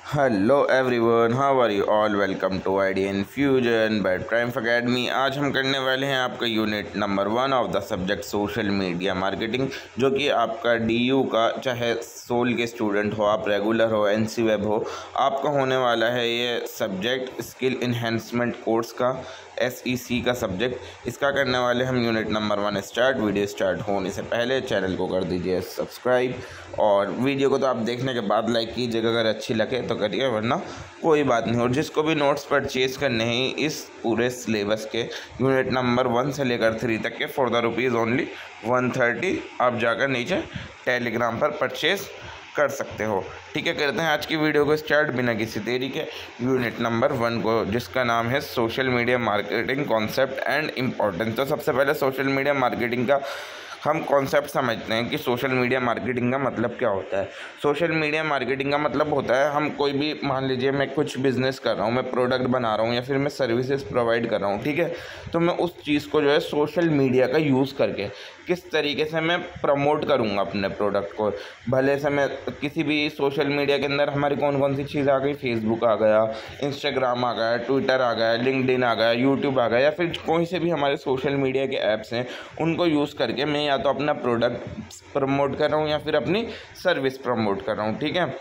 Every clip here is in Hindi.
Hello everyone, how are you all. Welcome to Idea Infusion by Triumph Academy. आज हम करने वाले हैं आपका unit number 1 of the subject social media marketing, जो कि आपका डीयू का, चाहे सोल के स्टूडेंट हो, आप रेगुलर हो, एनसी वेब हो, आपका होने वाला है ये सब्जेक्ट स्किल इन्हेंसमेंट कोर्स का, SEC का सब्जेक्ट। इसका करने वाले हम unit number 1 start. Video start होने से पहले चैनल को कर दीजिए सब्सक्राइब, और वीडियो को तो आप देखने के बाद लाइक कीजिएगा, अगर अच्छी लगे तो करिए, वरना कोई बात नहीं। और जिसको भी नोट्स परचेज़ करने हैं इस पूरे सिलेबस के यूनिट नंबर 1 से लेकर 3 तक के, फॉर द रुपीज़ ओनली 130, आप जाकर नीचे टेलीग्राम पर परचेज़ कर सकते हो। ठीक है, करते हैं आज की वीडियो को स्टार्ट बिना किसी देरी के यूनिट नंबर 1 को, जिसका नाम है social media marketing concept and importance. तो सबसे पहले सोशल मीडिया मार्केटिंग का हम कॉन्सेप्ट समझते हैं कि सोशल मीडिया मार्केटिंग का मतलब क्या होता है। सोशल मीडिया मार्केटिंग का मतलब होता है, हम कोई भी, मान लीजिए मैं कुछ बिज़नेस कर रहा हूँ, मैं प्रोडक्ट बना रहा हूँ या फिर मैं सर्विसेज प्रोवाइड कर रहा हूँ, ठीक है, तो मैं उस चीज़ को जो है सोशल मीडिया का यूज़ करके किस तरीके से मैं प्रमोट करूँगा अपने प्रोडक्ट को। भले से मैं किसी भी सोशल मीडिया के अंदर हमारी कौन कौन सी चीज़ आ गई, फेसबुक आ गया, इंस्टाग्राम आ गया, ट्विटर आ गया, लिंक्डइन आ गया, यूट्यूब आ गया, या फिर कोई से भी हमारे सोशल मीडिया के ऐप्स हैं, उनको यूज़ करके मैं या तो अपना प्रोडक्ट प्रमोट कर रहा हूँ या फिर अपनी सर्विस प्रमोट कर रहा हूँ। ठीक है,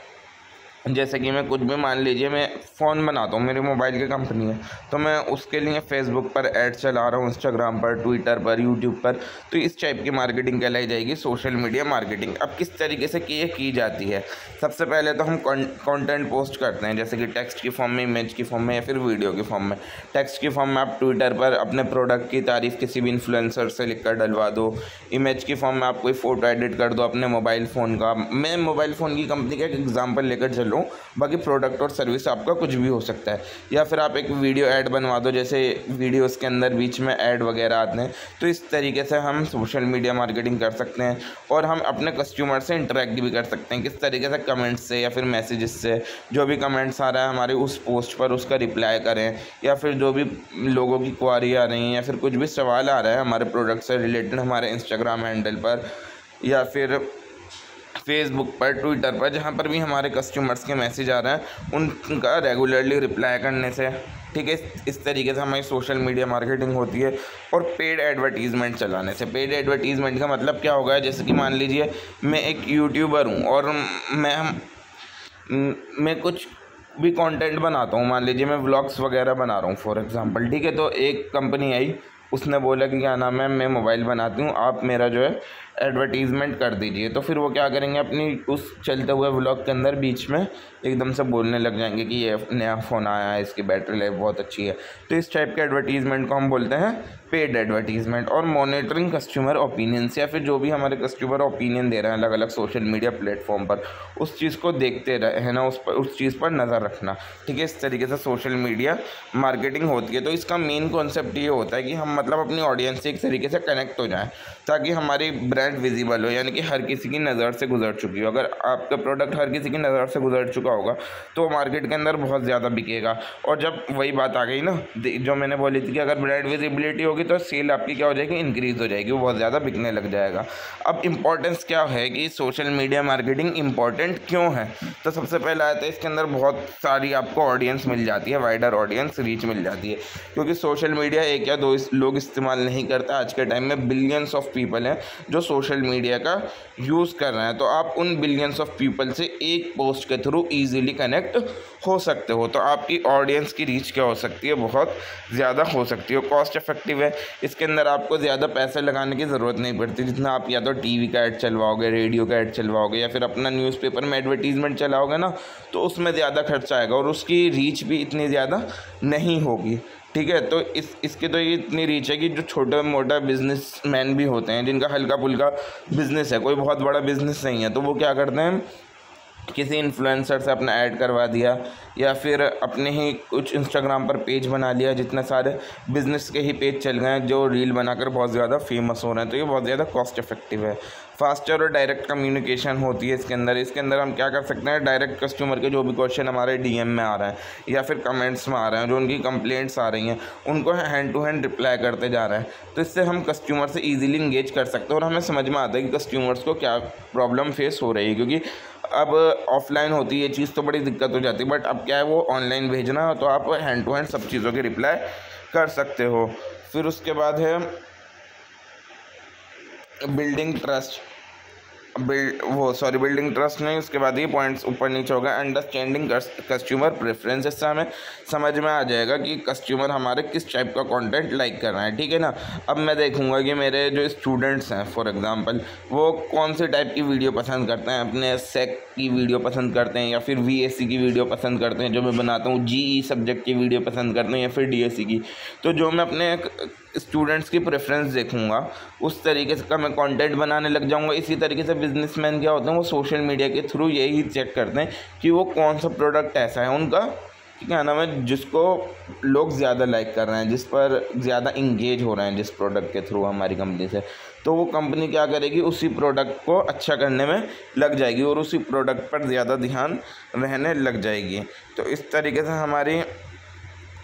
जैसे कि मैं कुछ भी, मान लीजिए मैं फ़ोन बनाता हूँ, मेरी मोबाइल की कंपनी है, तो मैं उसके लिए फेसबुक पर ऐड चला रहा हूँ, इंस्टाग्राम पर, ट्विटर पर, यूट्यूब पर, तो इस टाइप की मार्केटिंग कहलाई जाएगी सोशल मीडिया मार्केटिंग। अब किस तरीके से ये की जाती है, सबसे पहले तो हम कंटेंट पोस्ट करते हैं, जैसे कि टेक्स्ट की फॉर्म में, इमेज की फॉर्म में, या फिर वीडियो की फॉर्म में। टेक्स्ट की फॉर्म में आप ट्विटर पर अपने प्रोडक्ट की तारीफ़ किसी भी इन्फ्लुएंसर से लिखकर डलवा दो। इमेज की फॉर्म में आप कोई फ़ोटो एडिट कर दो अपने मोबाइल फ़ोन का। मैं मोबाइल फ़ोन की कंपनी का एक एग्जाम्पल लेकर चलूँ, बाकी प्रोडक्ट और सर्विस आपका कुछ भी हो सकता है। या फिर आप एक वीडियो ऐड बनवा दो, जैसे वीडियोस के अंदर बीच में ऐड वगैरह आते हैं, तो इस तरीके से हम सोशल मीडिया मार्केटिंग कर सकते हैं। और हम अपने कस्टमर से इंटरेक्ट भी कर सकते हैं, किस तरीके से, कमेंट्स से या फिर मैसेजेस से। जो भी कमेंट्स आ रहा है हमारे उस पोस्ट पर, उसका रिप्लाई करें, या फिर जो भी लोगों की क्वारी आ रही है या फिर कुछ भी सवाल आ रहा है हमारे प्रोडक्ट से रिलेटेड, हमारे इंस्टाग्राम हैंडल पर या फिर फेसबुक पर, ट्विटर पर, जहाँ पर भी हमारे कस्टमर्स के मैसेज आ रहे हैं, उनका रेगुलरली रिप्लाई करने से, ठीक है, इस तरीके से हमारी सोशल मीडिया मार्केटिंग होती है। और पेड एडवर्टीज़मेंट चलाने से, पेड एडवर्टीज़मेंट का मतलब क्या होगा, जैसे कि मान लीजिए मैं एक यूट्यूबर हूँ और मैं कुछ भी कंटेंट बनाता हूँ, मान लीजिए मैं व्लॉग्स वगैरह बना रहा हूँ फॉर एग्जांपल, ठीक है, तो एक कंपनी आई, उसने बोला कि क्या नाम है, मैं मोबाइल बनाती हूँ, आप मेरा जो है एडवर्टीज़मेंट कर दीजिए। तो फिर वो क्या करेंगे, अपनी उस चलते हुए व्लॉग के अंदर बीच में एकदम से बोलने लग जाएंगे कि ये नया फ़ोन आया है, इसकी बैटरी लाइफ बहुत अच्छी है। तो इस टाइप के एडवर्टीज़मेंट को हम बोलते हैं पेड एडवर्टीज़मेंट। और मॉनिटरिंग कस्टमर ओपिनियंस, या फिर जो भी हमारे कस्टमर ओपिनियन दे रहे हैं अलग अलग सोशल मीडिया प्लेटफॉर्म पर, उस चीज़ को देखते रहे ना, उस चीज़ पर नज़र रखना। ठीक है, इस तरीके से सोशल मीडिया मार्केटिंग होती है। तो इसका मेन कॉन्सेप्ट ये होता है कि हम मतलब अपनी ऑडियंस से एक तरीके से कनेक्ट हो जाएँ, ताकि हमारी ब्रांड विजिबल हो, यानी कि हर किसी की नज़र से गुजर चुकी हो। अगर आपका प्रोडक्ट हर किसी की नज़र से गुजर चुका होगा तो मार्केट के अंदर बहुत ज़्यादा बिकेगा। और जब वही बात आ गई ना, जो मैंने बोली थी कि अगर ब्रांड विजिबिलिटी होगी तो सेल आपकी क्या हो जाएगी, इंक्रीज़ हो जाएगी, वो बहुत ज़्यादा बिकने लग जाएगा। अब इम्पॉर्टेंस क्या है कि सोशल मीडिया मार्केटिंग इंपॉर्टेंट क्यों है, तो सबसे पहला आता है, इसके अंदर बहुत सारी आपको ऑडियंस मिल जाती है, वाइडर ऑडियंस रीच मिल जाती है, क्योंकि सोशल मीडिया एक या दो लोग इस्तेमाल नहीं करता। आज के टाइम में बिलियंस ऑफ पीपल हैं जो सोशल मीडिया का यूज़ कर रहे हैं। तो आप उन बिलियंस ऑफ पीपल से एक पोस्ट के थ्रू ईजिली कनेक्ट हो सकते हो। तो आपकी ऑडियंस की रीच क्या हो सकती है, बहुत ज़्यादा हो सकती है। कॉस्ट इफेक्टिव है, इसके अंदर आपको ज़्यादा पैसे लगाने की ज़रूरत नहीं पड़ती, जितना आप या तो टीवी का ऐड चलवाओगे, रेडियो का ऐड चलवाओगे, या फिर अपना न्यूज़पेपर में एडवर्टीज़मेंट चलाओगे ना, तो उसमें ज़्यादा खर्चा आएगा और उसकी रीच भी इतनी ज़्यादा नहीं होगी। ठीक है, तो इसकी तो ये इतनी रीच है कि जो छोटा मोटा बिजनेसमैन भी होते हैं, जिनका हल्का फुल्का बिज़नेस है, कोई बहुत बड़ा बिज़नेस नहीं है, तो वो क्या करते हैं, किसी इन्फ्लुएंसर से अपना ऐड करवा दिया, या फिर अपने ही कुछ इंस्टाग्राम पर पेज बना लिया। जितने सारे बिज़नेस के ही पेज चल गए हैं जो रील बनाकर बहुत ज़्यादा फेमस हो रहे हैं, तो ये बहुत ज़्यादा कॉस्ट इफेक्टिव है। फास्टर और डायरेक्ट कम्युनिकेशन होती है इसके अंदर हम क्या कर सकते हैं, डायरेक्ट कस्टमर के जो भी क्वेश्चन हमारे DM में आ रहे हैं या फिर कमेंट्स में आ रहे हैं, जो उनकी कंप्लेंट्स आ रही हैं, उनको हैंड टू हैंड रिप्लाई करते जा रहे हैं। तो इससे हम कस्टमर से ईजिली इंगेज कर सकते हैं और हमें समझ में आता है कि कस्टमर्स को क्या प्रॉब्लम फेस हो रही है, क्योंकि अब ऑफलाइन होती है ये चीज़ तो बड़ी दिक्कत हो जाती है, बट अब क्या है वो ऑनलाइन भेजना है तो आप हैंड टू हैंड सब चीज़ों की रिप्लाई कर सकते हो। फिर उसके बाद है बिल्डिंग ट्रस्ट, बिल्डिंग ट्रस्ट नहीं, उसके बाद ये पॉइंट्स ऊपर नीचे होगा। अंडरस्टैंडिंग कस्टमर प्रेफरेंस, इससे हमें समझ में आ जाएगा कि कस्टमर हमारे किस टाइप का कंटेंट लाइक कर रहे हैं, ठीक है ना। अब मैं देखूंगा कि मेरे जो स्टूडेंट्स हैं फॉर एग्जांपल वो कौन से टाइप की वीडियो पसंद करते हैं, अपने सेक की वीडियो पसंद करते हैं या फिर VSC की वीडियो पसंद करते हैं जो मैं बनाता हूँ, GE सब्जेक्ट की वीडियो पसंद करते हैं या फिर DSC की। तो जो मैं अपने स्टूडेंट्स की प्रेफरेंस देखूंगा उस तरीके से का मैं कंटेंट बनाने लग जाऊंगा। इसी तरीके से बिजनेसमैन क्या होते हैं वो सोशल मीडिया के थ्रू यही चेक करते हैं कि वो कौन सा प्रोडक्ट ऐसा है उनका, क्या नाम है, जिसको लोग ज़्यादा लाइक कर रहे हैं, जिस पर ज़्यादा इंगेज हो रहे हैं जिस प्रोडक्ट के थ्रू हमारी कंपनी से। तो वो कंपनी क्या करेगी, उसी प्रोडक्ट को अच्छा करने में लग जाएगी और उसी प्रोडक्ट पर ज़्यादा ध्यान रहने लग जाएगी। तो इस तरीके से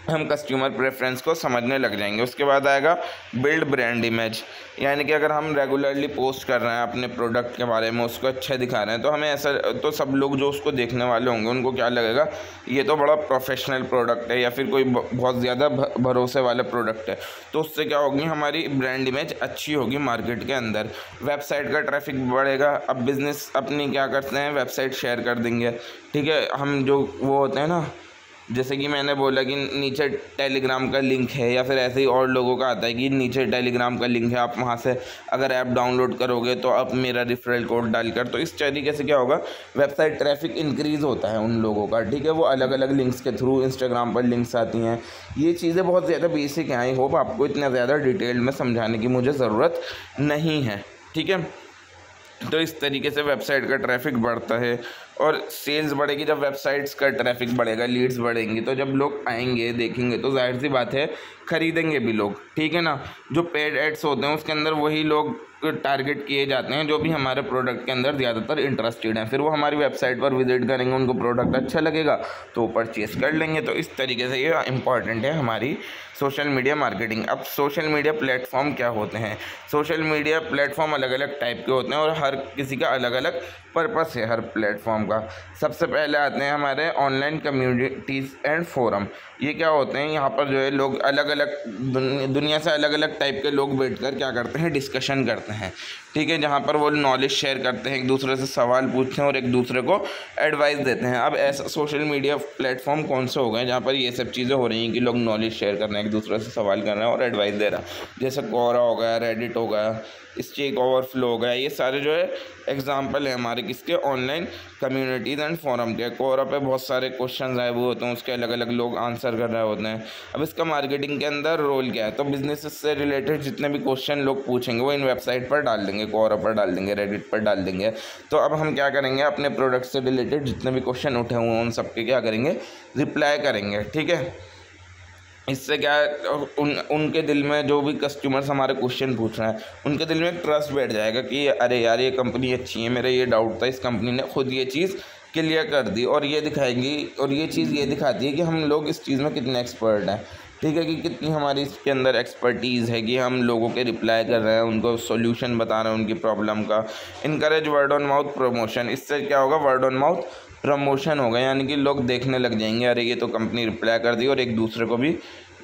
हम कस्टमर प्रेफरेंस को समझने लग जाएंगे। उसके बाद आएगा बिल्ड ब्रांड इमेज, यानी कि अगर हम रेगुलरली पोस्ट कर रहे हैं अपने प्रोडक्ट के बारे में, उसको अच्छा दिखा रहे हैं, तो हमें ऐसा, तो सब लोग जो उसको देखने वाले होंगे उनको क्या लगेगा, ये तो बड़ा प्रोफेशनल प्रोडक्ट है या फिर कोई बहुत ज़्यादा भरोसे वाला प्रोडक्ट है। तो उससे क्या होगी, हमारी ब्रांड इमेज अच्छी होगी मार्केट के अंदर, वेबसाइट का ट्रैफिक बढ़ेगा। अब बिज़नेस अपनी क्या करते हैं, वेबसाइट शेयर कर देंगे, ठीक है। हम जो वो होते हैं ना, जैसे कि मैंने बोला कि नीचे टेलीग्राम का लिंक है, या फिर ऐसे ही और लोगों का आता है कि नीचे टेलीग्राम का लिंक है, आप वहाँ से अगर ऐप डाउनलोड करोगे तो आप मेरा रेफरल कोड डालकर, तो इस तरीके से क्या होगा, वेबसाइट ट्रैफिक इंक्रीज़ होता है उन लोगों का, ठीक है। वो अलग अलग लिंक्स के थ्रू इंस्टाग्राम पर लिंक्स आती हैं। ये चीज़ें बहुत ज़्यादा बेसिक हैं, आई होप आपको इतना ज़्यादा डिटेल में समझाने की मुझे ज़रूरत नहीं है, ठीक है। तो इस तरीके से वेबसाइट का ट्रैफिक बढ़ता है और सेल्स बढ़ेगी। जब वेबसाइट्स का ट्रैफिक बढ़ेगा, लीड्स बढ़ेंगी, तो जब लोग आएंगे देखेंगे तो जाहिर सी बात है खरीदेंगे भी लोग, ठीक है ना। जो पेड एड्स होते हैं उसके अंदर वही लोग टारगेट किए जाते हैं जो भी हमारे प्रोडक्ट के अंदर ज़्यादातर इंटरेस्टेड हैं। फिर वो हमारी वेबसाइट पर विजिट करेंगे, उनको प्रोडक्ट अच्छा लगेगा तो वो परचेज़ कर लेंगे। तो इस तरीके से ये इंपॉर्टेंट है हमारी सोशल मीडिया मार्केटिंग। अब सोशल मीडिया प्लेटफॉर्म क्या होते हैं, सोशल मीडिया प्लेटफॉर्म अलग अलग टाइप के होते हैं और हर किसी का अलग अलग पर्पस है हर प्लेटफॉर्म का। सबसे पहले आते हैं हमारे ऑनलाइन कम्युनिटीज़ एंड फोरम। ये क्या होते हैं, यहाँ पर जो है लोग अलग अलग दुनिया से अलग अलग टाइप के लोग बैठकर क्या करते हैं, डिस्कशन करते हैं, ठीक है। जहाँ पर वो नॉलेज शेयर करते हैं, एक दूसरे से सवाल पूछते हैं और एक दूसरे को एडवाइस देते हैं। अब ऐसा सोशल मीडिया प्लेटफॉर्म कौन से हो गए जहाँ पर ये सब चीज़ें हो रही हैं कि लोग नॉलेज शेयर कर रहे हैं, एक दूसरे से सवाल कर रहे हैं और एडवाइस दे रहा है, जैसे कोरा हो गया, रेडिट हो गया, स्टैक ओवरफ्लो हो गया। ये सारे जो है एग्जाम्पल है हमारे किसके, ऑनलाइन कम्युनिटीज़ एंड फोरम के। कोरा पे बहुत सारे क्वेश्चन आए हुए होते हैं, उसके अलग अलग लोग आंसर कर रहे होते हैं। अब इसका मार्केटिंग के अंदर रोल क्या है, तो बिजनेस से रिलेटेड जितने भी क्वेश्चन लोग पूछेंगे वो इन वेबसाइट पर डाल देंगे, कोरा पर डाल देंगे, रेडिट पर डाल देंगे। तो अब हम क्या करेंगे, अपने प्रोडक्ट से रिलेटेड जितने भी क्वेश्चन उठे हुए हैं उन सबके क्या करेंगे, रिप्लाई करेंगे, ठीक है। इससे क्या उनके दिल में, जो भी कस्टमर्स हमारे क्वेश्चन पूछ रहे हैं उनके दिल में ट्रस्ट बैठ जाएगा कि अरे यार ये कंपनी अच्छी है, मेरा ये डाउट था, इस कंपनी ने खुद ये चीज़ क्लियर कर दी और ये दिखाएंगी, और ये चीज़ ये दिखाती है कि हम लोग इस चीज़ में कितने एक्सपर्ट हैं, ठीक है, कि कितनी हमारी इसके अंदर एक्सपर्टीज़ है कि हम लोगों के रिप्लाई कर रहे हैं, उनको सॉल्यूशन बता रहे हैं उनकी प्रॉब्लम का। Encourage word on mouth promotion, इससे क्या होगा, वर्ड ऑन माउथ प्रमोशन होगा, यानी कि लोग देखने लग जाएंगे अरे ये तो कंपनी रिप्लाई कर दी, और एक दूसरे को भी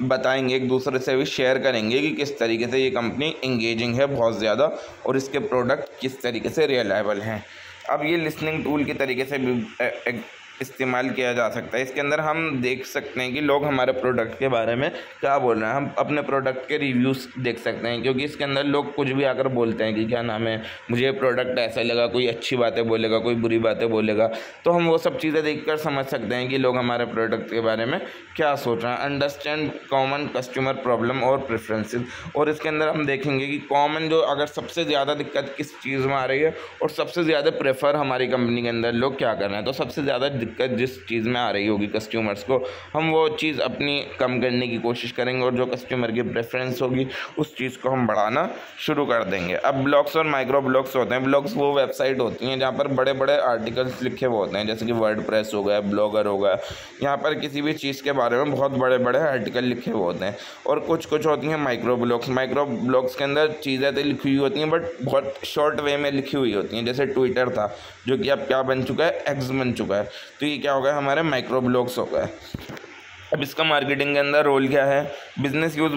बताएंगे, एक दूसरे से भी शेयर करेंगे कि किस तरीके से ये कंपनी इंगेजिंग है बहुत ज़्यादा और इसके प्रोडक्ट किस तरीके से रिलायबल हैं। अब ये लिसनिंग टूल के तरीके से भी इस्तेमाल किया जा सकता है। इसके अंदर हम देख सकते हैं कि लोग हमारे प्रोडक्ट के बारे में क्या बोल रहे हैं, हम अपने प्रोडक्ट के रिव्यूज़ देख सकते हैं, क्योंकि इसके अंदर लोग कुछ भी आकर बोलते हैं कि क्या नाम है, मुझे ये प्रोडक्ट ऐसा लगा, कोई अच्छी बातें बोलेगा, कोई बुरी बातें बोलेगा। तो हम वो सब चीज़ें देखकर समझ सकते हैं कि लोग हमारे प्रोडक्ट के बारे में क्या सोच रहे हैं। अंडरस्टैंड कॉमन कस्टमर प्रॉब्लम और प्रेफरेंसेस, और इसके अंदर हम देखेंगे कि कॉमन जो अगर सबसे ज़्यादा दिक्कत किस चीज़ में आ रही है और सबसे ज़्यादा प्रेफर हमारी कंपनी के अंदर लोग क्या कर रहे हैं। तो सबसे ज़्यादा दिक्कत जिस चीज़ में आ रही होगी कस्टमर्स को, हम वो चीज़ अपनी कम करने की कोशिश करेंगे और जो कस्टमर की प्रेफरेंस होगी उस चीज़ को हम बढ़ाना शुरू कर देंगे। अब ब्लॉग्स और माइक्रो ब्लॉग्स होते हैं। ब्लॉग्स वो वेबसाइट होती हैं जहाँ पर बड़े बड़े आर्टिकल्स लिखे हुए होते हैं, जैसे कि वर्डप्रेस हो गया, ब्लॉगर हो गया। यहाँ पर किसी भी चीज़ के बारे में बहुत बड़े बड़े आर्टिकल लिखे हुए होते हैं। और कुछ होती हैं माइक्रो ब्लॉग्स। माइक्रो ब्लॉग्स के अंदर चीज़ें तो लिखी हुई होती हैं बट बहुत शॉर्ट वे में लिखी हुई होती हैं। जैसे ट्विटर था जो कि अब क्या बन चुका है, एक्स बन चुका है। तो ये क्या हो गया, हमारे माइक्रो ब्लॉग्स हो गए। अब इसका मार्केटिंग के अंदर रोल क्या है, business use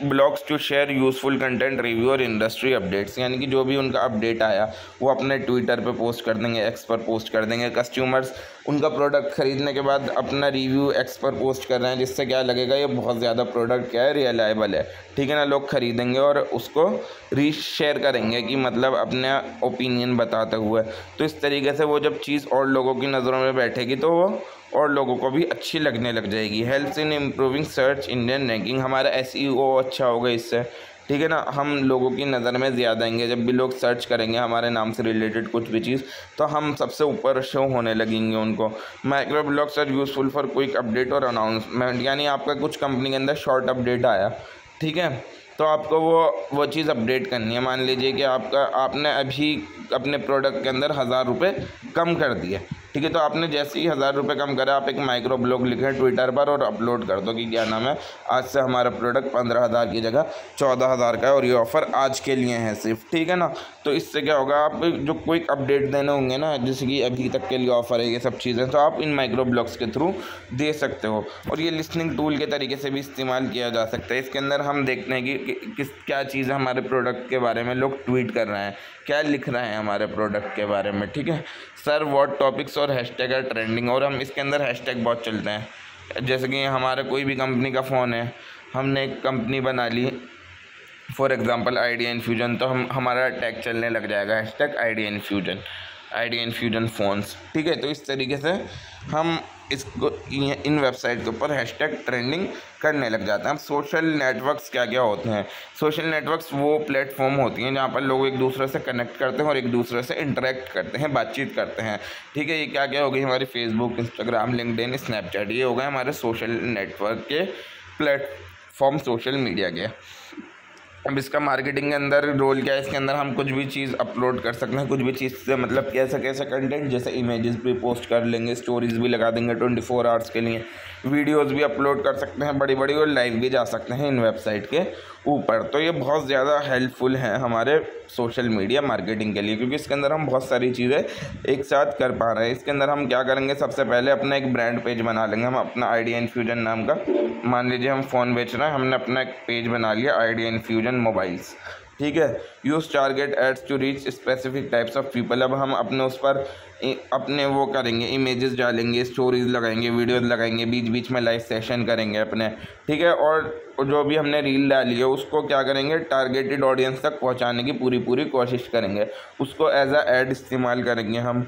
blogs to share useful content, review और इंडस्ट्री अपडेट्स। यानी कि जो भी उनका अपडेट आया वो अपने ट्विटर पे पोस्ट कर देंगे, एक्स पर पोस्ट कर देंगे। कस्टमर्स उनका प्रोडक्ट खरीदने के बाद अपना रिव्यू एक्स पर पोस्ट कर रहे हैं, जिससे क्या लगेगा ये बहुत ज़्यादा प्रोडक्ट क्या है, रिलायबल है, ठीक है ना। लोग खरीदेंगे और उसको रीशेयर करेंगे कि मतलब अपने ओपिनियन बताते हुए। तो इस तरीके से वो जब चीज़ और लोगों की नज़रों में बैठेगी तो वो और लोगों को भी अच्छी लगने लग जाएगी। Helps in improving search engine ranking. हमारा SEO अच्छा होगा इससे, ठीक है ना। हम लोगों की नज़र में ज़्यादा आएंगे। जब भी लोग सर्च करेंगे हमारे नाम से रिलेटेड कुछ भी चीज़, तो हम सबसे ऊपर शो होने लगेंगे उनको। Micro blogs are useful for quick update और अनाउंसमेंट। यानी आपका कुछ कंपनी के अंदर शॉर्ट अपडेट आया, ठीक है, तो आपको वो चीज़ अपडेट करनी है। मान लीजिए कि आपने अभी अपने प्रोडक्ट के अंदर 1000 रुपये कम कर दिए, ठीक है। तो आपने जैसे ही 1000 रुपये कम करा, आप एक माइक्रो ब्लॉग लिखें ट्विटर पर और अपलोड कर दो कि क्या नाम है, आज से हमारा प्रोडक्ट 15,000 की जगह 14,000 का है और ये ऑफ़र आज के लिए है सिर्फ, ठीक है ना। तो इससे क्या होगा, आप जो क्विक अपडेट देने होंगे ना, जैसे कि अभी तक के लिए ऑफ़र है, ये सब चीज़ें तो आप इन माइक्रो ब्लॉग्स के थ्रू दे सकते हो। और ये लिसनिंग टूल के तरीके से भी इस्तेमाल किया जा सकता है। इसके अंदर हम देखते हैं कि क्या चीज़ हमारे प्रोडक्ट के बारे में लोग ट्वीट कर रहे हैं, क्या लिख रहे हैं हमारे प्रोडक्ट के बारे में, ठीक है। सर व्हाट टॉपिक्स और हैशटैग है ट्रेंडिंग। और हम इसके अंदर हैशटैग बहुत चलते हैं। जैसे कि हमारा कोई भी कंपनी का फ़ोन है, हमने एक कंपनी बना ली फॉर एग्जांपल आइडिया इन्फ्यूजन, तो हमारा टैग चलने लग जाएगा हैशटैग आइडिया इन्फ्यूजन फ़ोन्स, ठीक है। तो इस तरीके से हम इसको इन वेबसाइट के ऊपर हैशटैग ट्रेंडिंग करने लग जाते हैं। अब सोशल नेटवर्क्स क्या क्या होते हैं। सोशल नेटवर्क्स वो प्लेटफॉर्म होती हैं जहाँ पर लोग एक दूसरे से कनेक्ट करते हैं और एक दूसरे से इंटरेक्ट करते हैं, बातचीत करते हैं, ठीक है। ये क्या क्या हो गई हमारी फेसबुक, इंस्टाग्राम, लिंक्डइन, स्नैपचैट, ये हो गए हमारे सोशल नेटवर्क के प्लेटफॉर्म सोशल मीडिया के। अब इसका मार्केटिंग के अंदर रोल क्या है, इसके अंदर हम कुछ भी चीज़ अपलोड कर सकते हैं, कुछ भी चीज़ से मतलब कैसा कंटेंट, जैसे इमेजेस भी पोस्ट कर लेंगे, स्टोरीज भी लगा देंगे 24 आवर्स के लिए, वीडियोस भी अपलोड कर सकते हैं बड़ी बड़ी, और लाइव भी जा सकते हैं इन वेबसाइट के ऊपर। तो ये बहुत ज़्यादा हेल्पफुल है हमारे सोशल मीडिया मार्केटिंग के लिए, क्योंकि इसके अंदर हम बहुत सारी चीज़ें एक साथ कर पा रहे हैं। इसके अंदर हम क्या करेंगे, सबसे पहले अपना एक ब्रांड पेज बना लेंगे। हम अपना आइडिया इन्फ्यूजन नाम का, मान लीजिए हम फ़ोन बेच रहे हैं, हमने अपना एक पेज बना लिया आइडिया इन्फ्यूजन मोबाइल्स, ठीक है। Use target ads to reach specific types of people. अब हम अपने उस पर अपने वो करेंगे, इमेजेस डालेंगे, स्टोरीज लगाएंगे, वीडियोस लगाएंगे, बीच बीच में लाइव सेशन करेंगे अपने, ठीक है। और जो भी हमने रील डाली है उसको क्या करेंगे, टारगेटेड ऑडियंस तक पहुंचाने की पूरी कोशिश करेंगे, उसको एज अ एड इस्तेमाल करेंगे हम।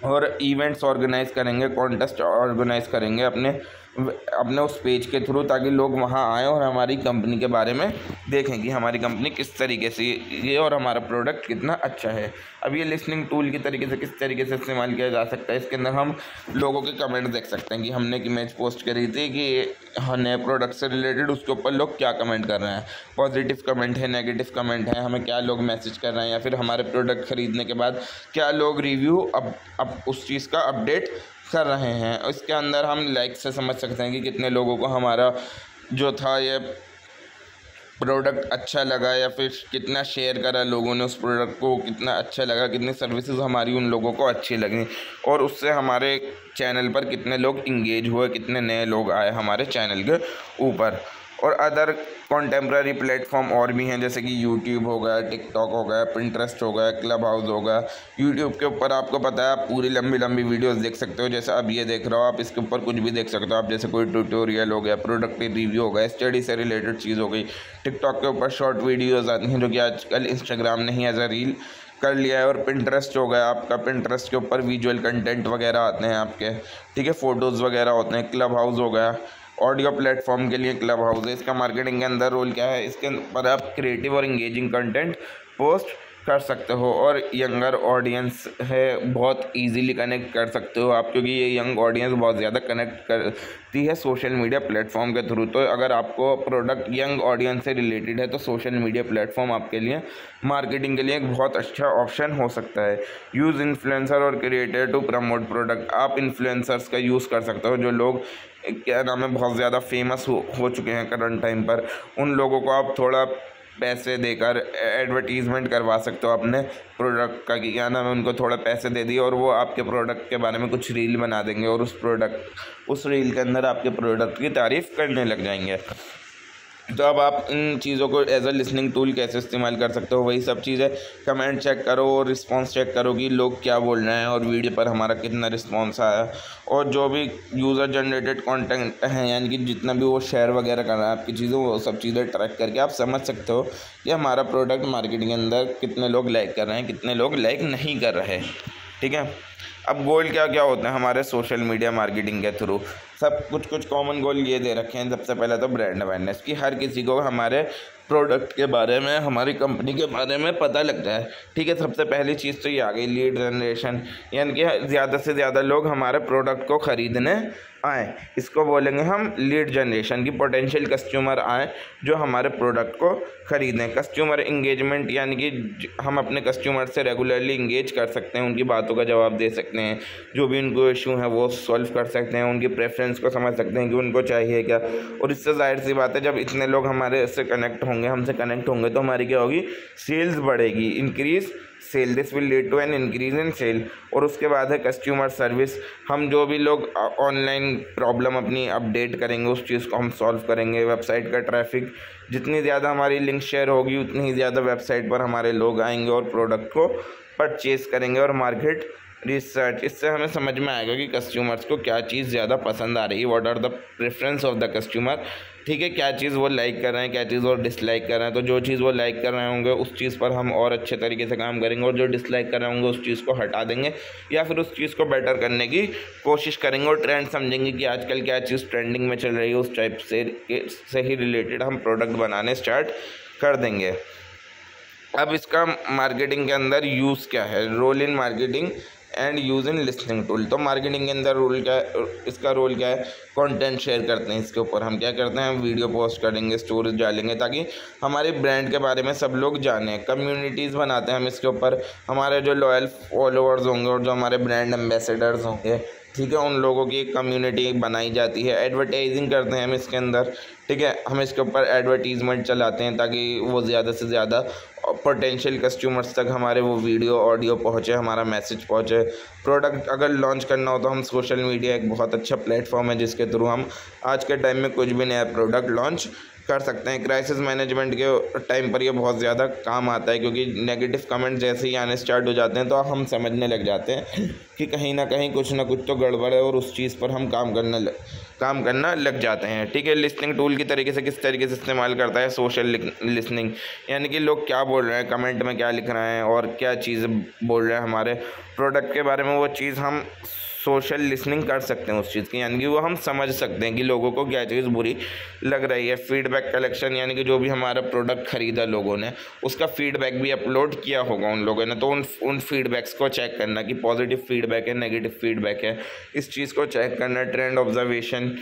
और इवेंट्स ऑर्गेनाइज करेंगे, कॉन्टेस्ट ऑर्गेनाइज करेंगे अपने उस पेज के थ्रू, ताकि लोग वहां आएँ और हमारी कंपनी के बारे में देखें कि हमारी कंपनी किस तरीके से ये और हमारा प्रोडक्ट कितना अच्छा है। अब ये लिसनिंग टूल की तरीके से किस तरीके से इस्तेमाल किया जा सकता है, इसके अंदर हम लोगों के कमेंट देख सकते हैं कि हमने एक इमेज पोस्ट करी थी कि नए प्रोडक्ट से रिलेटेड, उसके ऊपर लोग क्या कमेंट कर रहे हैं, पॉजिटिव कमेंट है, नेगेटिव कमेंट है, हमें क्या लोग मैसेज कर रहे हैं, या फिर हमारे प्रोडक्ट ख़रीदने के बाद क्या लोग रिव्यू अब उस चीज़ का अपडेट कर रहे हैं। इसके अंदर हम लाइक से समझ सकते हैं कि कितने लोगों को हमारा जो था ये प्रोडक्ट अच्छा लगा, या फिर कितना शेयर करा लोगों ने उस प्रोडक्ट को, कितना अच्छा लगा, कितनी सर्विसेज हमारी उन लोगों को अच्छी लगी, और उससे हमारे चैनल पर कितने लोग इंगेज हुए, कितने नए लोग आए हमारे चैनल के ऊपर। और अदर कॉन्टेम्प्ररी प्लेटफॉर्म और भी हैं, जैसे कि यूट्यूब हो गया, टिकटॉक हो गया, पिंटरेस्ट हो गया, क्लब हाउस हो गया। यूट्यूब के ऊपर आपको पता है आप पूरी लंबी लंबी वीडियोस देख सकते हो, जैसे अब ये देख रहे हो आप, इसके ऊपर कुछ भी देख सकते हो आप, जैसे कोई ट्यूटोरियल हो गया, प्रोडक्ट रिव्यू हो गया, स्टडी से रिलेटेड चीज़ हो गई। टिकटॉक के ऊपर शॉर्ट वीडियोज़ आती हैं, जो कि आजकल इंस्टाग्राम ने ही एज अ रील कर लिया है। और पिंटरेस्ट हो गया आपका, पिंटरेस्ट के ऊपर विजुअल कंटेंट वगैरह आते हैं आपके, ठीक है, फ़ोटोज़ वगैरह होते हैं। क्लब हाउस हो गया, ऑडियो प्लेटफॉर्म के लिए क्लब हाउस है। इसका मार्केटिंग के अंदर रोल क्या है, इसके ऊपर आप क्रिएटिव और इंगेजिंग कंटेंट पोस्ट कर सकते हो। और यंगर ऑडियंस है, बहुत इजीली कनेक्ट कर सकते हो आप, क्योंकि ये यंग ऑडियंस बहुत ज़्यादा कनेक्ट करती है सोशल मीडिया प्लेटफॉर्म के थ्रू। तो अगर आपको प्रोडक्ट यंग ऑडियंस से रिलेटेड है तो सोशल मीडिया प्लेटफॉर्म आपके लिए मार्केटिंग के लिए एक बहुत अच्छा ऑप्शन हो सकता है। यूज़ इन्फ्लुएंसर और क्रिएटर टू प्रमोट प्रोडक्ट। आप इन्फ्लुएंसर्स का यूज़ कर सकते हो, जो लोग क्या नाम है बहुत ज़्यादा फेमस हो चुके हैं करंट टाइम पर। उन लोगों को आप थोड़ा पैसे देकर एडवर्टीज़मेंट करवा सकते हो अपने प्रोडक्ट का, कि क्या नाम है, उनको थोड़ा पैसे दे दिए और वो आपके प्रोडक्ट के बारे में कुछ रील बना देंगे और उस रील के अंदर आपके प्रोडक्ट की तारीफ़ करने लग जाएंगे। तो अब आप इन चीज़ों को एज अ लिसनिंग टूल कैसे इस्तेमाल कर सकते हो, वही सब चीज़ है। कमेंट चेक करो और रिस्पांस चेक करो कि लोग क्या बोल रहे हैं और वीडियो पर हमारा कितना रिस्पांस आया। और जो भी यूज़र जनरेटेड कंटेंट है, यानी कि जितना भी वो शेयर वगैरह कर रहा है आपकी चीज़ों, वो सब चीज़ें ट्रैक करके आप समझ सकते हो कि हमारा प्रोडक्ट मार्केटिंग के अंदर कितने लोग लाइक कर रहे हैं, कितने लोग लाइक नहीं कर रहे। ठीक है। अब गोल क्या क्या होते हैं हमारे सोशल मीडिया मार्केटिंग के थ्रू? सब कुछ कॉमन गोल ये दे रखे हैं। सबसे पहले तो ब्रांड अवेयरनेस, कि हर किसी को हमारे प्रोडक्ट के बारे में, हमारी कंपनी के बारे में पता लग जाए। ठीक है। सबसे पहली चीज़ तो ये आ गई लीड जनरेशन, यानी कि ज़्यादा से ज़्यादा लोग हमारे प्रोडक्ट को ख़रीदने आएँ। इसको बोलेंगे हम लीड जनरेशन, की पोटेंशियल कस्टमर आएँ जो हमारे प्रोडक्ट को ख़रीदें। कस्टमर इंगेजमेंट, यानी कि हम अपने कस्टमर से रेगुलरली इंगेज कर सकते हैं, उनकी बातों का जवाब दे सकते हैं, जो भी उनको इशू है वो सॉल्व कर सकते हैं, उनकी प्रेफरेंस को समझ सकते हैं कि उनको चाहिए क्या। और इससे जाहिर सी बात है, जब इतने लोग हमारे से कनेक्ट होंगे, हमसे कनेक्ट होंगे, तो हमारी क्या होगी, सेल्स बढ़ेगी, increase sale. This will lead to an increase in sale. और उसके बाद है कस्टमर सर्विस। हम जो भी लोग ऑनलाइन प्रॉब्लम अपनी अपडेट करेंगे, उस चीज़ को हम सॉल्व करेंगे। वेबसाइट का ट्रैफिक, जितनी ज़्यादा हमारी लिंक शेयर होगी उतनी ही ज़्यादा वेबसाइट पर हमारे लोग आएंगे और प्रोडक्ट को परचेज़ करेंगे। और मार्केट रिसर्च, इससे हमें समझ में आएगा कि कस्टमर्स को क्या चीज़ ज़्यादा पसंद आ रही है, what are the preference of the customer. ठीक है, क्या चीज़ वो लाइक कर रहे हैं, क्या चीज़ वो डिसलाइक कर रहे हैं। तो जो चीज़ वो लाइक कर रहे होंगे उस चीज़ पर हम और अच्छे तरीके से काम करेंगे, और जो डिसलाइक कर रहे होंगे उस चीज़ को हटा देंगे, या फिर उस चीज़ को बेटर करने की कोशिश करेंगे। और ट्रेंड समझेंगे कि आजकल क्या चीज़ ट्रेंडिंग में चल रही है, उस टाइप से ही रिलेटेड हम प्रोडक्ट बनाने स्टार्ट कर देंगे। अब इसका मार्केटिंग के अंदर यूज़ क्या है, role in marketing and use in listening tool. तो मार्केटिंग के अंदर रोल क्या है, इसका रोल क्या है, कंटेंट शेयर करते हैं। इसके ऊपर हम क्या करते हैं, वीडियो पोस्ट करेंगे, स्टोरीज डालेंगे, ताकि हमारे ब्रांड के बारे में सब लोग जानें। कम्युनिटीज़ बनाते हैं हम इसके ऊपर, हमारे जो लॉयल फॉलोअर्स होंगे और जो हमारे ब्रांड एम्बेसडर्स होंगे, ठीक है, उन लोगों की एक कम्युनिटी बनाई जाती है। एडवर्टाइजिंग करते हैं हम इसके अंदर, ठीक है, हम इसके ऊपर एडवर्टीज़मेंट चलाते हैं ताकि वो ज़्यादा से ज़्यादा पोटेंशियल कस्टमर्स तक हमारे वो वीडियो ऑडियो पहुँचे, हमारा मैसेज पहुँचे। प्रोडक्ट अगर लॉन्च करना हो तो हम सोशल मीडिया एक बहुत अच्छा प्लेटफॉर्म है जिसके थ्रू हम आज के टाइम में कुछ भी नया प्रोडक्ट लॉन्च कर सकते हैं। क्राइसिस मैनेजमेंट के टाइम पर ये बहुत ज़्यादा काम आता है, क्योंकि नेगेटिव कमेंट जैसे ही आने स्टार्ट हो जाते हैं तो हम समझने लग जाते हैं कि कहीं ना कहीं कुछ ना कुछ तो गड़बड़ है, और उस चीज़ पर हम काम करना लग जाते हैं। ठीक है। लिसनिंग टूल की तरीके से किस तरीके से इस्तेमाल करता है, सोशल लिसनिंग, यानी कि लोग क्या बोल रहे हैं, कमेंट में क्या लिख रहे हैं और क्या चीज़ बोल रहे हैं हमारे प्रोडक्ट के बारे में, वो चीज़ हम सोशल लिसनिंग कर सकते हैं उस चीज़ की, यानी कि वो हम समझ सकते हैं कि लोगों को क्या चीज़ बुरी लग रही है। फीडबैक कलेक्शन, यानी कि जो भी हमारा प्रोडक्ट ख़रीदा लोगों ने, उसका फीडबैक भी अपलोड किया होगा उन लोगों ने, तो उन फीडबैक्स को चेक करना कि पॉजिटिव फीडबैक है, नेगेटिव फीडबैक है, इस चीज़ को चेक करना। ट्रेंड ऑब्जर्वेशन,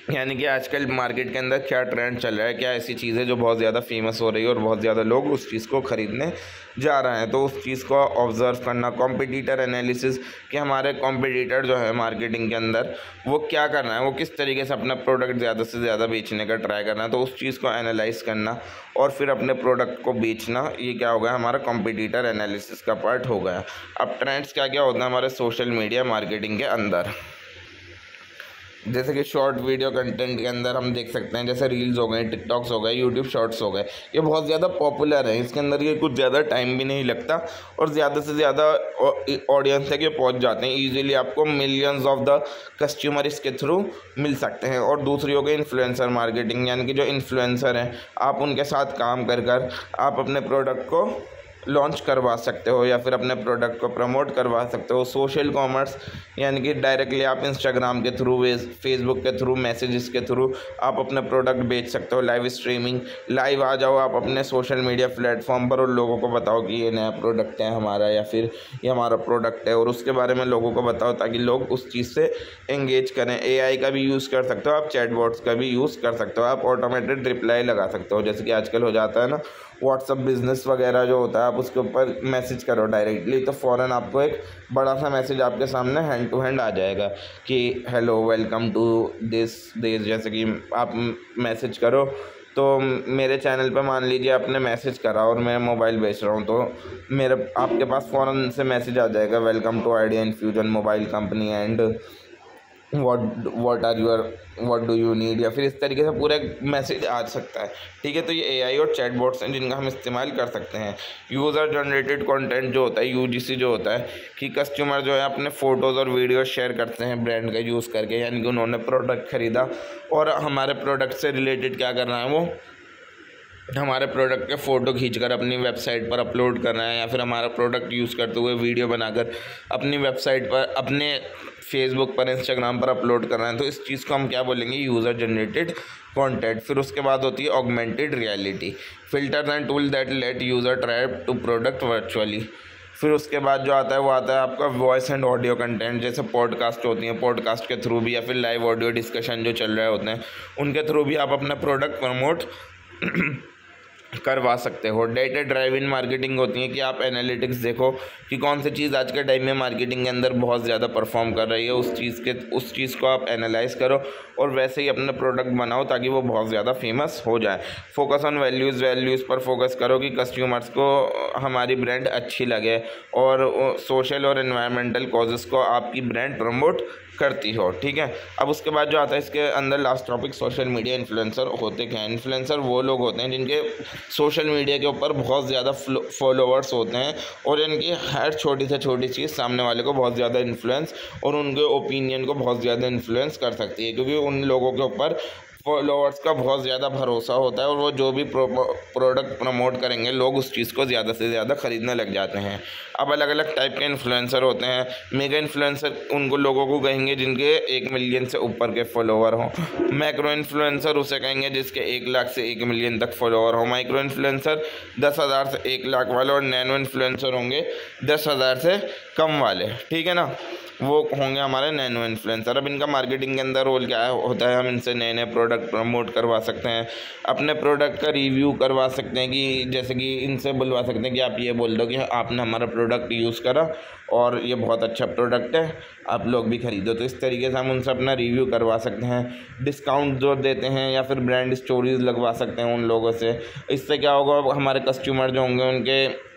यानी कि आजकल मार्केट के अंदर क्या ट्रेंड चल रहा है, क्या ऐसी चीज़ है जो बहुत ज़्यादा फेमस हो रही है और बहुत ज़्यादा लोग उस चीज़ को ख़रीदने जा रहे हैं, तो उस चीज़ को ऑब्ज़र्व करना। कॉम्पिटिटर एनालिसिस, कि हमारे कॉम्पिटिटर जो है मार्केटिंग के अंदर वो क्या कर रहे हैं, वो किस तरीके से अपना प्रोडक्ट ज़्यादा से ज़्यादा बेचने का ट्राई कर रहे हैं, तो उस चीज़ को एनालाइज करना और फिर अपने प्रोडक्ट को बेचना। ये क्या हो गया, हमारा कॉम्पिटिटर एनालिसिस का पार्ट हो गया। अब ट्रेंड्स क्या क्या होता है हमारे सोशल मीडिया मार्केटिंग के अंदर, जैसे कि शॉर्ट वीडियो कंटेंट के अंदर हम देख सकते हैं, जैसे रील्स हो गए, टिकटॉक्स हो गए, यूट्यूब शॉर्ट्स हो गए, ये बहुत ज़्यादा पॉपुलर है। इसके अंदर ये कुछ ज़्यादा टाइम भी नहीं लगता और ज़्यादा से ज़्यादा ऑडियंस तक ये पहुंच जाते हैं ईजिली। आपको मिलियंस ऑफ द कस्टमर इसके थ्रू मिल सकते हैं। और दूसरी हो गई इन्फ्लुएंसर मार्केटिंग, यानी कि जो इन्फ्लुएंसर हैं, आप उनके साथ काम कर आप अपने प्रोडक्ट को लॉन्च करवा सकते हो या फिर अपने प्रोडक्ट को प्रमोट करवा सकते हो। सोशल कॉमर्स यानी कि डायरेक्टली आप इंस्टाग्राम के थ्रू, फेसबुक के थ्रू, मैसेजेस के थ्रू आप अपने प्रोडक्ट बेच सकते हो। लाइव स्ट्रीमिंग, लाइव आ जाओ आप अपने सोशल मीडिया प्लेटफॉर्म पर और लोगों को बताओ कि ये नया प्रोडक्ट है हमारा या फिर ये हमारा प्रोडक्ट है, और उसके बारे में लोगों को बताओ ताकि लोग उस चीज़ से एंगेज करें। एआई का भी यूज़ कर सकते हो आप, चैटबॉट्स का भी यूज़ कर सकते हो आप, ऑटोमेटेड रिप्लाई लगा सकते हो जैसे कि आजकल हो जाता है ना व्हाट्सअप बिजनेस वगैरह जो होता है, आप उसके ऊपर मैसेज करो डायरेक्टली तो फ़ौरन आपको एक बड़ा सा मैसेज आपके सामने हैंड टू हैंड आ जाएगा कि हेलो वेलकम टू दिस। जैसे कि आप मैसेज करो तो मेरे चैनल पर मान लीजिए आपने मैसेज करा और मैं मोबाइल बेच रहा हूँ तो मेरे आपके पास फ़ौरन से मैसेज आ जाएगा, welcome to Idea Infusion mobile company and what do you need, या फिर इस तरीके से पूरा मैसेज आ सकता है। ठीक है, तो ये एआई और चैटबॉट्स हैं जिनका हम इस्तेमाल कर सकते हैं। यूज़र जनरेटेड कंटेंट जो होता है, यूजीसी जो होता है कि कस्टमर जो है अपने फ़ोटोज़ और वीडियो शेयर करते हैं ब्रांड का यूज़ करके, यानी कि उन्होंने प्रोडक्ट ख़रीदा और हमारे प्रोडक्ट से रिलेटेड क्या कर रहा है, वो हमारे प्रोडक्ट के फ़ोटो खींचकर अपनी वेबसाइट पर अपलोड कर रहे हैं या फिर हमारा प्रोडक्ट यूज़ करते हुए वीडियो बनाकर अपनी वेबसाइट पर, अपने फेसबुक पर, इंस्टाग्राम पर अपलोड कर रहे हैं। तो इस चीज़ को हम क्या बोलेंगे, यूज़र जनरेटेड कंटेंट। फिर उसके बाद होती है augmented reality, filters and tool that let user try to product virtually. फिर उसके बाद जो आता है वो आता है आपका वॉइस एंड ऑडियो कंटेंट, जैसे पॉडकास्ट होती हैं, पॉडकास्ट के थ्रू भी या फिर लाइव ऑडियो डिस्कशन जो चल रहे होते हैं उनके थ्रू भी आप अपना प्रोडक्ट प्रमोट करवा सकते हो। डेटा ड्राइव इन मार्केटिंग होती है कि आप एनालिटिक्स देखो कि कौन सी चीज़ आज के टाइम में मार्केटिंग के अंदर बहुत ज़्यादा परफॉर्म कर रही है, उस चीज़ को आप एनालाइज करो और वैसे ही अपना प्रोडक्ट बनाओ ताकि वो बहुत ज़्यादा फेमस हो जाए। फोकस ऑन वैल्यूज़ पर फोकस करो कि कस्टमर्स को हमारी ब्रांड अच्छी लगे और सोशल और एनवायरमेंटल कॉजेज़ को आपकी ब्रांड प्रमोट करती हो। ठीक है, अब उसके बाद जो आता है इसके अंदर last topic, social media influencer होते क्या हैं। इन्फ्लुएंसर वो लोग होते हैं जिनके सोशल मीडिया के ऊपर बहुत ज़्यादा फॉलोअर्स होते हैं और इनकी हर छोटी से छोटी चीज़ सामने वाले को बहुत ज़्यादा इन्फ्लुएंस और उनके ओपिनियन को बहुत ज़्यादा इन्फ्लुएंस कर सकती है, क्योंकि उन लोगों के ऊपर फॉलोअर्स का बहुत ज़्यादा भरोसा होता है और वो जो भी प्रोडक्ट प्रमोट करेंगे लोग उस चीज़ को ज़्यादा से ज़्यादा ख़रीदने लग जाते हैं। अब अलग अलग टाइप के इन्फ्लुएंसर होते हैं। मेगा इन्फ्लुएंसर उनको लोगों को कहेंगे जिनके 1 मिलियन से ऊपर के फॉलोअर हों। मैक्रो इन्फ्लुएंसर उसे कहेंगे जिसके 1 लाख से 1 मिलियन तक फॉलोअर हो। माइक्रो इन्फ्लुएंसर 10,000 से 1 लाख वाले, और नैनो इन्फ्लुएंसर होंगे 10,000 से कम वाले। ठीक है ना, वो होंगे हमारे नैनो इन्फ्लुएंसर। अब इनका मार्केटिंग के अंदर रोल क्या होता है, हम इनसे नए नए प्रोडक्ट प्रमोट करवा सकते हैं, अपने प्रोडक्ट का रिव्यू करवा सकते हैं कि जैसे कि इनसे बुलवा सकते हैं कि आप ये बोल दो कि आपने हमारा प्रोडक्ट यूज़ करा और ये बहुत अच्छा प्रोडक्ट है, आप लोग भी ख़रीदो। तो इस तरीके से हम उनसे अपना रिव्यू करवा सकते हैं। डिस्काउंट जो देते हैं या फिर ब्रांड स्टोरीज़ लगवा सकते हैं उन लोगों से। इससे क्या होगा, हमारे कस्टमर जो होंगे उनके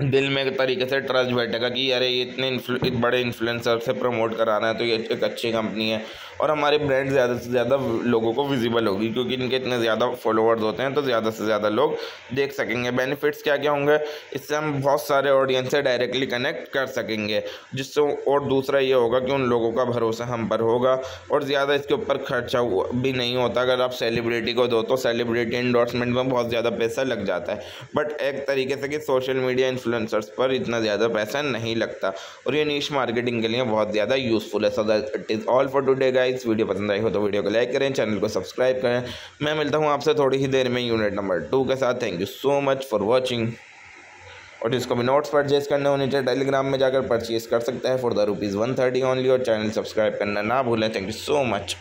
दिल में एक तरीके से ट्रस्ट बैठेगा कि अरे ये इतने बड़े इन्फ्लुएंसर से प्रमोट करा रहे हैं तो ये एक अच्छी कंपनी है, और हमारी ब्रांड ज़्यादा से ज़्यादा लोगों को विजिबल होगी क्योंकि इनके इतने ज़्यादा फॉलोअर्स होते हैं तो ज़्यादा से ज़्यादा लोग देख सकेंगे। बेनिफिट्स क्या क्या होंगे, इससे हम बहुत सारे ऑडियंस से डायरेक्टली कनेक्ट कर सकेंगे, जिससे और दूसरा ये होगा कि उन लोगों का भरोसा हम पर होगा और ज़्यादा इसके ऊपर खर्चा भी नहीं होता। अगर आप सेलिब्रिटी को दो तो सेलिब्रिटी एंडोर्समेंट में बहुत ज़्यादा पैसा लग जाता है, बट एक तरीके से कि सोशल मीडिया इन्फ्लुएंसर्स पर इतना ज़्यादा पैसा नहीं लगता और ये नीश मार्केटिंग के लिए बहुत ज़्यादा यूज़फुल है। So that it is all for today guys. Video पसंद आई हो तो वीडियो को लाइक करें, चैनल को सब्सक्राइब करें। मैं मिलता हूँ आपसे थोड़ी ही देर में यूनिट नंबर 2 के साथ। Thank you so much for watching. और जिसको भी नोट्स परचेज करने होने चाहिए टेलीग्राम में जाकर परचेज कर सकते हैं फॉर द ₹130 ओनली, और चैनल सब्सक्राइब करना ना भूलें। Thank you so much.